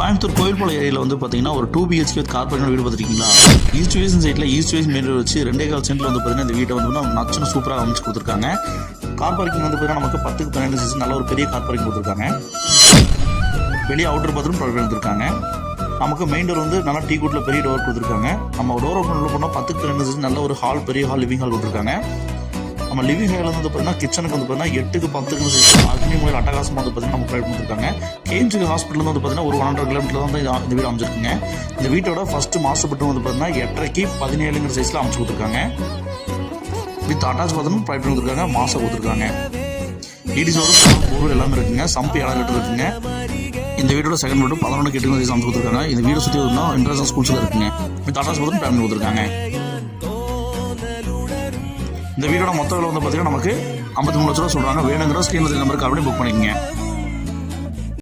கோயம்புத்தூர் கோயில்பாளையம் ஏரியாவில் வந்து பார்த்தீங்கன்னா ஒரு 2 BHK வித் கார் பார்க்கிங் வீடு பார்த்துருக்கீங்களா? ஈஸ்ட் வெஸ்ட் சைடில் ஈஸ்ட் வெஸ்ட் மெயின் ரோடு வச்சு 2.25 சென்டில் வந்து பார்த்தீங்கன்னா இந்த வீட்டை வந்து நச்சுன்னு சூப்பராக அமைச்சு கொடுத்துருக்காங்க. கார் பார்க்கிங் வந்து பார்த்தீங்கன்னா நமக்கு 10க்கு 12 சைஸ் நல்ல ஒரு பெரிய கார் பார்க்கிங் கொடுத்துருக்காங்க. வெளியே அவுட்டர் பாத்ரூம் ப்ரொவைட் கொடுத்துருக்காங்க. நமக்கு மெயின் டோர் வந்து நல்லா டீ கூட்டில் பெரிய டோர் கொடுத்துருக்காங்க. நம்ம டோர் ஓப்பன் உள்ள போனால் 10க்கு 12 சைஸ் நல்ல ஒரு ஹால், பெரிய ஹால், லிவிங் ஹால் கொடுத்துருக்காங்க. நம்ம லிவிங் ஹால் வந்து பார்த்தீங்கன்னா கிச்சனுக்கு வந்து பார்த்தீங்கன்னா 8க்கு 10க்கு சைஸ் அக்னி முறையில் அட்டகாசமாக வந்து பார்த்தீங்கன்னா நம்ம ப்ரொவைட் கொடுத்துருக்காங்க. KMC ஹாஸ்பிட்டல் வந்து பார்த்தீங்கன்னா ஒரு 100 கிலோமீட்டர் தான் இந்த வீடு அமைச்சிருக்குங்க. இந்த வீட்டோட ஃபர்ஸ்ட் மாஸ்டர் பெட்ரூம் வந்து பார்த்தீங்கன்னா 8.5க்கு 17ங்கிற சைஸில் அமைச்சு கொடுத்துருக்காங்க. வித் அட்டாச் பாத்ரூம் ப்ரொவைட் கொடுத்துருக்காங்க. மாசம் கொடுத்துருக்காங்க. டிடிஸோட பொருள் எல்லாமே இருக்குங்க. சம்பு இடம் இருக்குங்க. இந்த வீடோட செகண்ட் பெட்ரூம் 11க்கு 8 சைஸ் அமைச்சு கொடுத்துருக்காங்க. இந்த வீடு சுற்றி வந்து இன்டர்நேஷனல் ஸ்கூல்ஸில் இருக்குங்க. வித் அட்டாச் பாத்ரூம் ப்ரொவைட் கொடுத்துருக்காங்க. இந்த வீடோட மொத்த விலை வந்து பார்த்தீங்கன்னா நமக்கு 53 லட்ச ரூபா சொல்கிறாங்க. வேணுங்கிற ஸ்க்ரீனில் நம்பருக்கு அப்படியே புக் பண்ணிக்கங்க.